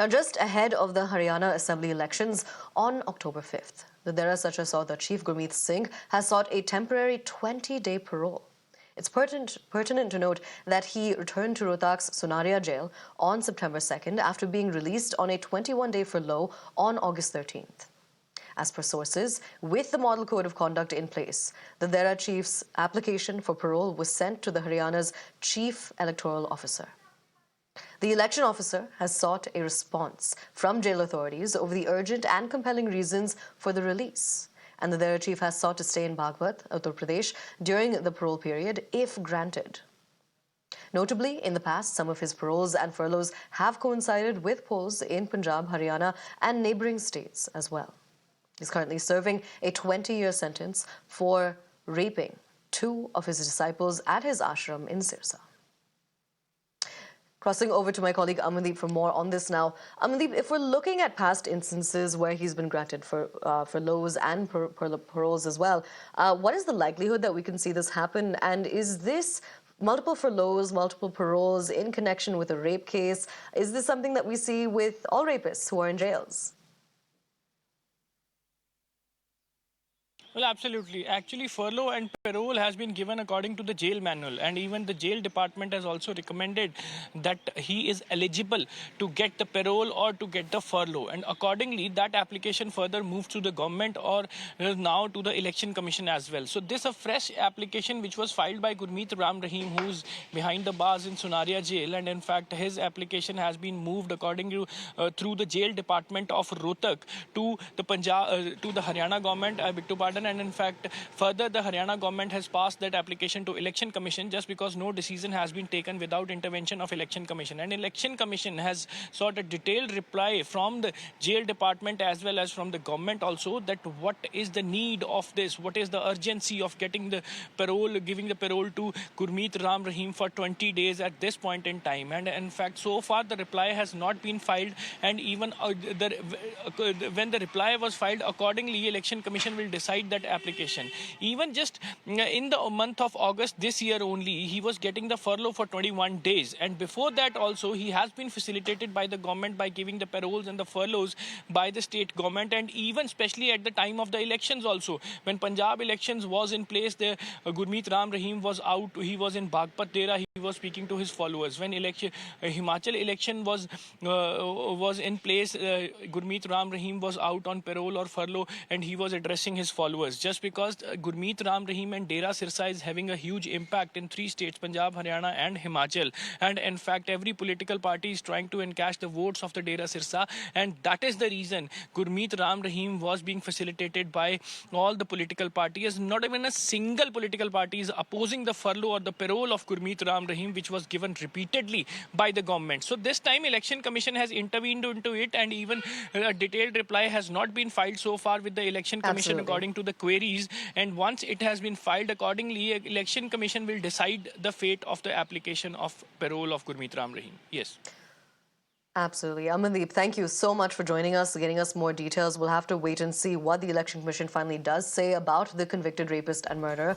Now, just ahead of the Haryana Assembly elections on October 5th, the Dera the chief Gurmeet Singh has sought a temporary 20-day parole. It's pertinent to note that he returned to Rohtak's Sunaria jail on September 2nd after being released on a 21-day furlough on August 13th. As per sources, with the model code of conduct in place, the Dera chief's application for parole was sent to the Haryana's chief electoral officer. The election officer has sought a response from jail authorities over the urgent and compelling reasons for the release. And the Dera chief has sought to stay in Bagpat, Uttar Pradesh, during the parole period, if granted. Notably, in the past, some of his paroles and furloughs have coincided with polls in Punjab, Haryana, and neighboring states as well. He's currently serving a 20-year sentence for raping two of his disciples at his ashram in Sirsa. Crossing over to my colleague Amandeep for more on this now. Amandeep, if we're looking at past instances where he's been granted for furloughs and paroles as well, what is the likelihood that we can see this happen? And is this multiple furloughs, multiple paroles in connection with a rape case? Is this something that we see with all rapists who are in jails? Well, absolutely. Actually, furlough and parole has been given according to the jail manual, and even the jail department has also recommended that he is eligible to get the parole or to get the furlough. And accordingly, that application further moved to the government or now to the election commission as well. So this is a fresh application which was filed by Gurmeet Rahim, who's behind the bars in Sunaria jail, and in fact, his application has been moved according to through the jail department of Rohtak to the to the Haryana government. I beg to pardon. And in fact, further, the Haryana government has passed that application to election commission just because no decision has been taken without intervention of election commission. And election commission has sought a detailed reply from the jail department as well as from the government also that what is the need of this, what is the urgency of getting the parole, giving the parole to Gurmeet Rahim for 20 days at this point in time. And in fact, so far the reply has not been filed, and even when the reply was filed, accordingly election commission will decide that application. Even just in the month of August this year only, he was getting the furlough for 21 days. And before that also, he has been facilitated by the government by giving the paroles and the furloughs by the state government. And even especially at the time of the elections also, when Punjab elections was in place, the Gurmeet Rahim was out. He was in Bagpat, Dera. He was speaking to his followers. When Himachal election was in place, Gurmeet Rahim was out on parole or furlough, and he was addressing his followers. Just because Gurmeet Rahim and Dera Sirsa is having a huge impact in 3 states, Punjab, Haryana and Himachal. And in fact, every political party is trying to encash the votes of the Dera Sirsa. And that is the reason Gurmeet Rahim was being facilitated by all the political parties. Not even a single political party is opposing the furlough or the parole of Gurmeet Rahim, which was given repeatedly by the government. So this time, Election Commission has intervened into it, and even a detailed reply has not been filed so far with the Election Commission. Absolutely. According to the queries, and once it has been filed, accordingly election commission will decide the fate of the application of parole of Gurmeet Rahim. Yes, Absolutely. Amandeep, thank you so much for joining us, getting us more details. We'll have to wait and see what the election commission finally does say about the convicted rapist and murderer.